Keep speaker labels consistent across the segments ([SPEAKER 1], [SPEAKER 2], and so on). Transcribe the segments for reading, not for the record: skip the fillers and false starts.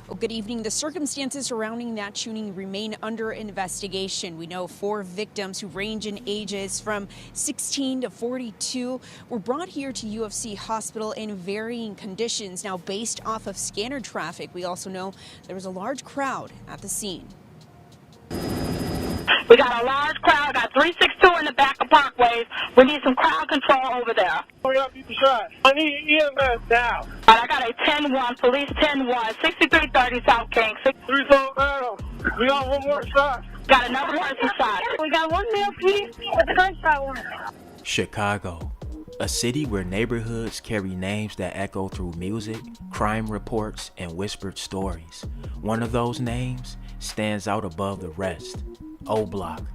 [SPEAKER 1] Well, good evening. The circumstances surrounding that shooting remain under investigation. We know 4 victims who range in ages from 16 to 42 were brought here to UFC Hospital in varying conditions. Now, based off of scanner traffic, we also know there was a large crowd at the scene.
[SPEAKER 2] We got a large crowd, got 362 in the back of Parkways. We need some crowd control over there.
[SPEAKER 3] Hurry up, people shot. I need EMS now.
[SPEAKER 2] All right, I got a 10-1, police 10-1, 6330 South King.
[SPEAKER 3] 3 souls down. We got one more shot.
[SPEAKER 2] Got another person shot.
[SPEAKER 4] We got one male, please, with a gunshot wound.
[SPEAKER 5] Chicago, a city where neighborhoods carry names that echo through music, crime reports, and whispered stories. One of those names stands out above the rest. Oblock.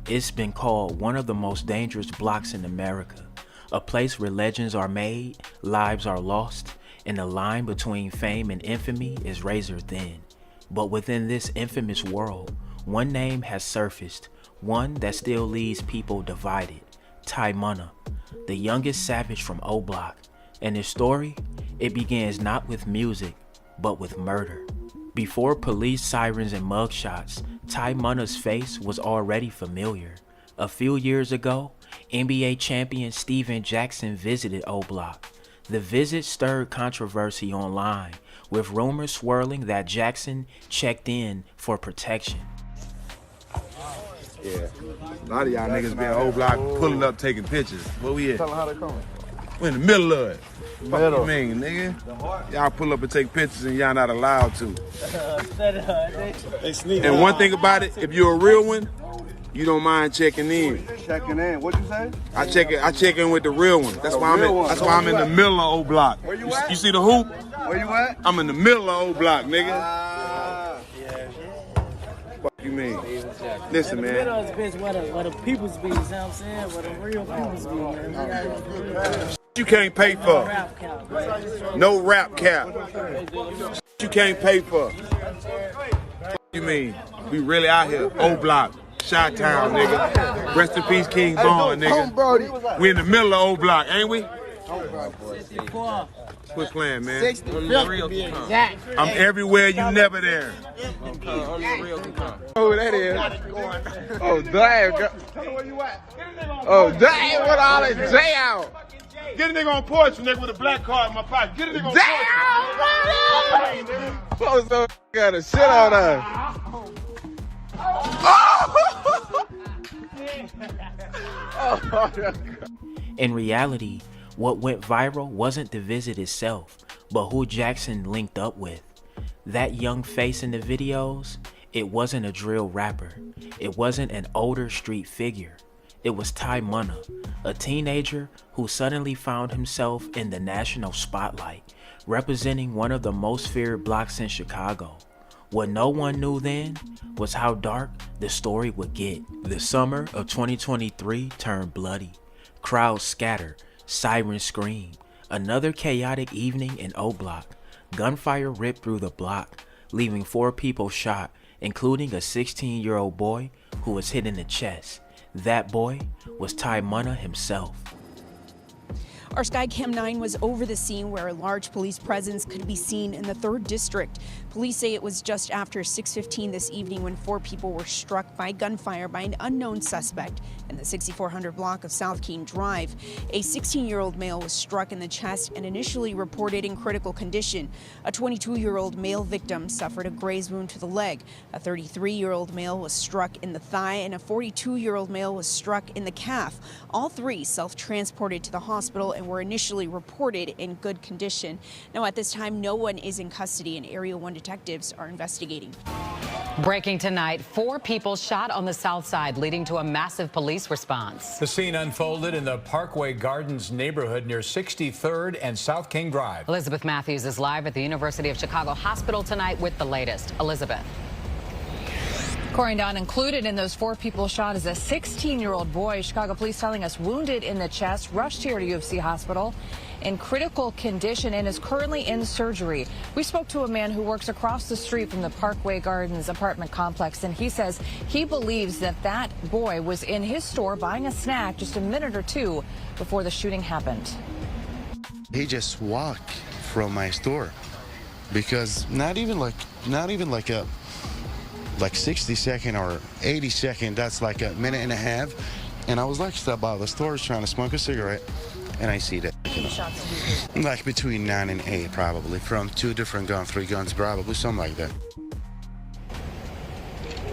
[SPEAKER 5] It's been called one of the most dangerous blocks in America, a place where legends are made, lives are lost, and the line between fame and infamy is razor thin. But within this infamous world, one name has surfaced, one that still leaves people divided. Ty Munna, the youngest savage from Oblock, and his story, it begins not with music, but with murder. Before police sirens and mugshots, Ty Munna's face was already familiar. A few years ago, NBA champion Steven Jackson visited Oblock. The visit stirred controversy online, with rumors swirling that Jackson checked in for protection.
[SPEAKER 6] Yeah, a lot of y'all niggas been Oblock pulling up taking pictures. Where we at?
[SPEAKER 3] Tell them how they coming.
[SPEAKER 6] We in the middle of it. What you mean, nigga? Y'all pull up and take pictures and y'all not allowed to.
[SPEAKER 3] They sneak.
[SPEAKER 6] And one thing about it, if you're a real one, you don't mind checking in.
[SPEAKER 3] Checking in. What'd you say?
[SPEAKER 6] I check in with the real one. That's why I'm in the middle of Oblock.
[SPEAKER 3] Where you at?
[SPEAKER 6] You see the hoop?
[SPEAKER 3] Where you at?
[SPEAKER 6] I'm in the middle of Oblock, nigga. What you mean? Listen, man.
[SPEAKER 7] Middle is bitch where the people's be, you know what I'm saying? Where the real people's be, man.
[SPEAKER 6] You can't pay for. No rap cap. You can't pay for. You mean? We really out here. Oblock. Chi-Town, nigga. Rest in peace, King Bond, nigga. We in the middle of Oblock, ain't we? Quit playing, man. I'm everywhere, you never there.
[SPEAKER 3] Oh, that is. Oh, damn. Oh, damn. What all that J out?
[SPEAKER 6] Get a nigga on porch, nigga, with a black card in my pocket. Get a nigga on porch.
[SPEAKER 3] Damn, brother! So got a shit on us. Oh!
[SPEAKER 5] In reality, what went viral wasn't the visit itself, but who Jackson linked up with. That young face in the videos, it wasn't a drill rapper. It wasn't an older street figure. It was Ty Munna, a teenager who suddenly found himself in the national spotlight, representing one of the most feared blocks in Chicago. What no one knew then was how dark the story would get. The summer of 2023 turned bloody. Crowds scattered, sirens screamed. Another chaotic evening in Oblock. Gunfire ripped through the block, leaving 4 people shot, including a 16-year-old boy who was hit in the chest. That boy was Ty Munna himself.
[SPEAKER 1] Our Skycam 9 was over the scene where a large police presence could be seen in the 3rd District. Police say it was just after 6:15 this evening when 4 people were struck by gunfire by an unknown suspect in the 6400 block of South King Drive. A 16-year-old male was struck in the chest and initially reported in critical condition. A 22-year-old male victim suffered a graze wound to the leg. A 33-year-old male was struck in the thigh and a 42-year-old male was struck in the calf. All 3 self-transported to the hospital and were initially reported in good condition. Now, at this time, no one is in custody and Area 1 detectives are investigating.
[SPEAKER 8] Breaking tonight, 4 people shot on the south side, leading to a massive police response.
[SPEAKER 9] The scene unfolded in the Parkway Gardens neighborhood near 63rd and South King Drive.
[SPEAKER 8] Elizabeth Matthews is live at the University of Chicago Hospital tonight with the latest. Elizabeth.
[SPEAKER 10] Corey and Don, included in those 4 people shot is a 16-year-old boy. Chicago police telling us wounded in the chest, rushed here to UFC Hospital in critical condition and is currently in surgery. We spoke to a man who works across the street from the Parkway Gardens apartment complex, and he says he believes that that boy was in his store buying a snack just a minute or 2 before the shooting happened.
[SPEAKER 11] He just walked from my store because not even like a 60-second or 80-second, that's like a minute and a half. And I was like step out of the store trying to smoke a cigarette, and I see that. Like between 9 and 8 probably, from 2 different guns, 3 guns probably, something like that.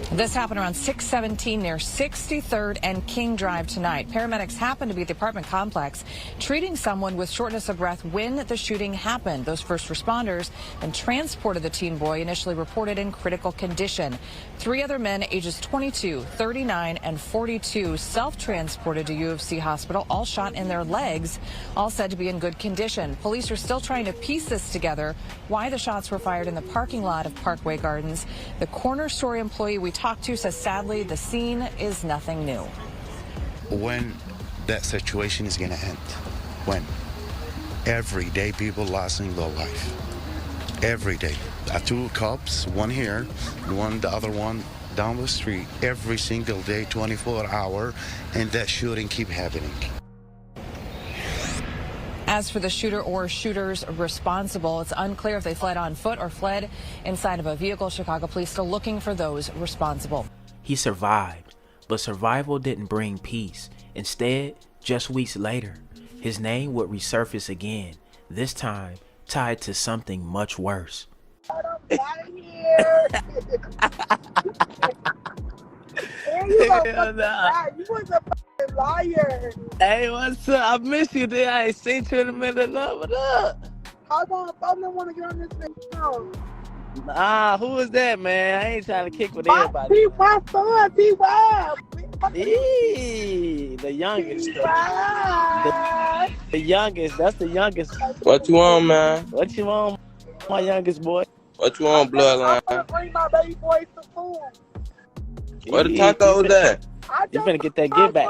[SPEAKER 10] This happened around 6:17 near 63rd and King Drive tonight. Paramedics happened to be at the apartment complex treating someone with shortness of breath when the shooting happened. Those first responders then transported the teen boy, initially reported in critical condition. 3 other men, ages 22, 39, and 42, self-transported to U of C hospital, all shot in their legs, all said to be in good condition. Police are still trying to piece this together, why the shots were fired in the parking lot of Parkway Gardens. The corner store employee we talked to says sadly the scene is nothing new.
[SPEAKER 11] When that situation is going to end? When? Every day people losing their life. Every day. 2 cops, one here, the other one down the street. Every single day, 24 hours, and that shooting keep happening.
[SPEAKER 10] As for the shooter or shooters responsible, it's unclear if they fled on foot or fled inside of a vehicle. Chicago police still looking for those responsible.
[SPEAKER 5] He survived, but survival didn't bring peace. Instead, just weeks later, his name would resurface again, this time tied to something much worse.
[SPEAKER 12] Hell nah. You was a fucking liar. Hey, what's up? I miss you, dude. I ain't seen you in a minute. What up?
[SPEAKER 4] Hold on, I don't want to get on this video.
[SPEAKER 12] Nah, who is that, man? I ain't trying to kick with everybody.
[SPEAKER 4] My son, T.Y.
[SPEAKER 12] The youngest. The youngest. That's the youngest.
[SPEAKER 3] What you want, man?
[SPEAKER 12] What you want, my youngest boy?
[SPEAKER 3] What you want, bloodline?
[SPEAKER 4] I'm gonna bring my baby boy some food.
[SPEAKER 3] Where the tacos at?
[SPEAKER 12] You finna get that get back.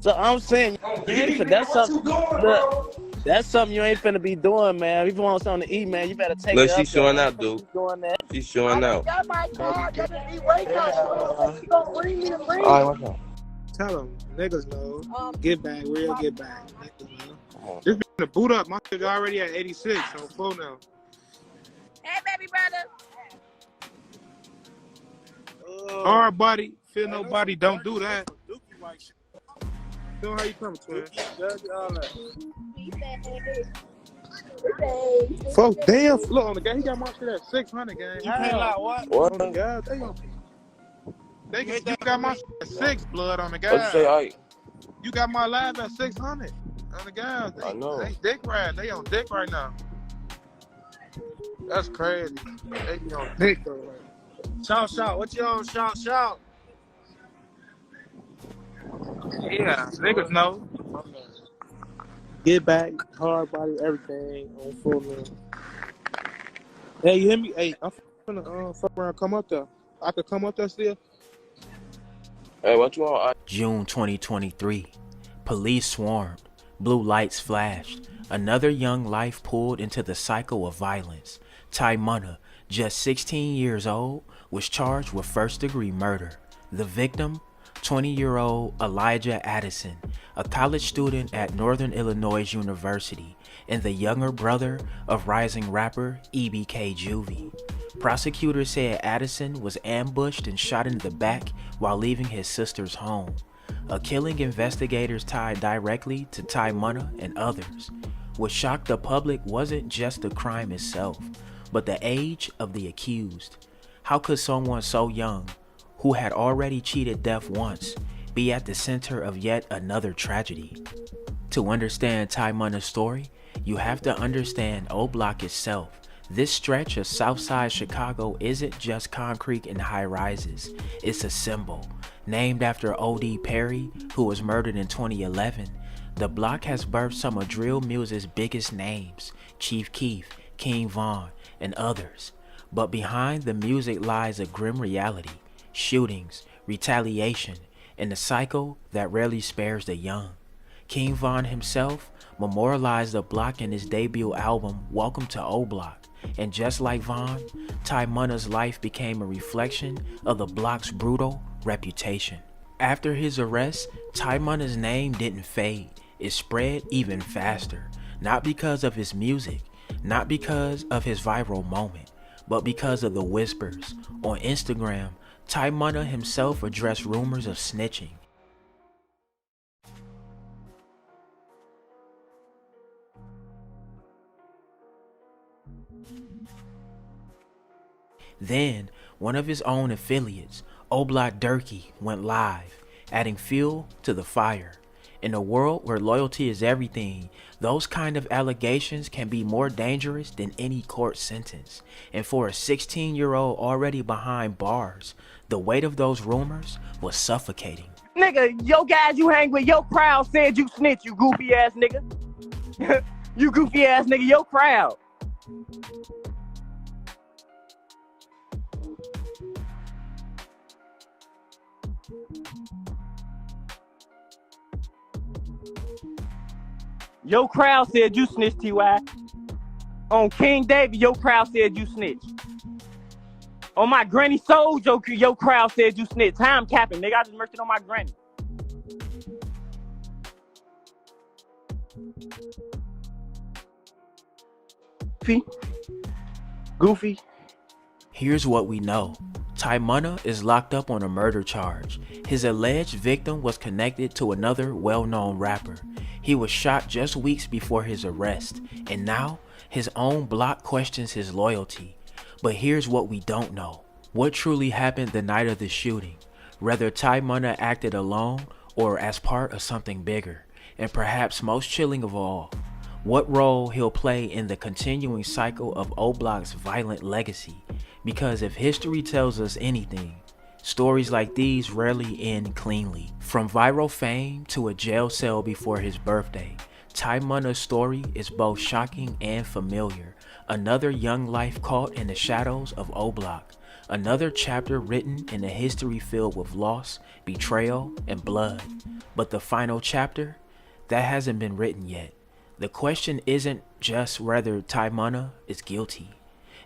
[SPEAKER 12] So I'm saying, that's something. Look, that's something you ain't finna be doing, man. If you want something to eat, man, you better take it.
[SPEAKER 3] Look, she's showing out, dude. She's showing out.
[SPEAKER 4] Got my car, got to be waiting. You gonna bring me the ring?
[SPEAKER 3] All right, what's up?
[SPEAKER 13] Tell them, niggas know. Get back, real get back. This been the boot up. My nigga already at 86 on full now.
[SPEAKER 4] Hey, baby brother.
[SPEAKER 13] Hard body, feel nobody, don't do that. Feel how you coming, twin? Folks, damn, look on the guy. He got my shit at 600, gang. You pay like what?
[SPEAKER 3] What?
[SPEAKER 13] On the guy, you got my shit at 6 blood on the guy.
[SPEAKER 3] What you say, all right?
[SPEAKER 13] You got my live at 600 on the guy.
[SPEAKER 3] I know.
[SPEAKER 13] They dick ride. They on dick right now. That's crazy. They be on dick though. Right?
[SPEAKER 12] Shout. What you on? Shout.
[SPEAKER 13] Yeah, niggas know. Get back, hard body, everything on full now. Hey, you hear me? Hey, I'm finna fuck around, come up there. I could come up there still.
[SPEAKER 3] Hey, what you want?
[SPEAKER 5] June 2023. Police swarmed. Blue lights flashed. Another young life pulled into the cycle of violence. Ty Munna, just 16 years old, was charged with first-degree murder. The victim, 20-year-old Elijah Addison, a college student at Northern Illinois University, and the younger brother of rising rapper EBK Juvie. Prosecutors said Addison was ambushed and shot in the back while leaving his sister's home, a killing investigators tied directly to Ty Munna and others. What shocked the public wasn't just the crime itself, but the age of the accused. How could someone so young, who had already cheated death once, be at the center of yet another tragedy? To understand Ty Munna's story, you have to understand Oblock itself. This stretch of Southside Chicago isn't just concrete and high rises, it's a symbol. Named after O.D. Perry, who was murdered in 2011, the block has birthed some of drill music's biggest names, Chief Keef, King Von, and others. But behind the music lies a grim reality, shootings, retaliation, and a cycle that rarely spares the young. King Von himself memorialized the block in his debut album, Welcome to Oblock. And just like Von, Ty Munna's life became a reflection of the block's brutal reputation. After his arrest, Ty Munna's name didn't fade. It spread even faster, not because of his music, Not because of his viral moment, but because of the whispers. On Instagram, Ty Munna himself addressed rumors of snitching. Then, one of his own affiliates, Oblock went live, adding fuel to the fire. In a world where loyalty is everything, those kind of allegations can be more dangerous than any court sentence. And for a 16-year-old already behind bars, the weight of those rumors was suffocating.
[SPEAKER 12] Nigga, your guys you hang with, your crowd said you snitch, you goofy ass nigga. You goofy ass nigga, your crowd. Your crowd said you snitched, T.Y. On King David, your crowd said you snitched. On my granny soul, your crowd said you snitched. Time capping, nigga. I just murked it on my granny. Goofy.
[SPEAKER 5] Here's what we know. Ty Munna is locked up on a murder charge. His alleged victim was connected to another well-known rapper. He was shot just weeks before his arrest, and now his own block questions his loyalty. But here's what we don't know. What truly happened the night of the shooting? Whether Ty Munna acted alone or as part of something bigger. And perhaps most chilling of all, what role he'll play in the continuing cycle of Oblock's violent legacy. Because if history tells us anything, stories like these rarely end cleanly. From viral fame to a jail cell before his birthday, Ty Munna's story is both shocking and familiar. Another young life caught in the shadows of Oblock. Another chapter written in a history filled with loss, betrayal, and blood. But the final chapter? That hasn't been written yet. The question isn't just whether Ty Munna is guilty.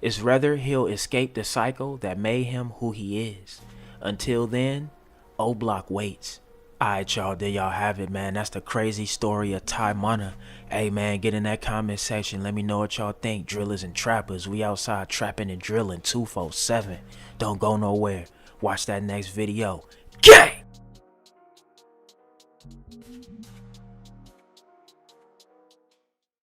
[SPEAKER 5] It's whether he'll escape the cycle that made him who he is. Until then, Oblock waits. Alright y'all, there y'all have it, man. That's the crazy story of Ty Munna. Hey man, get in that comment section. Let me know what y'all think. Drillers and trappers, we outside trapping and drilling 247. Don't go nowhere. Watch that next video. Gang!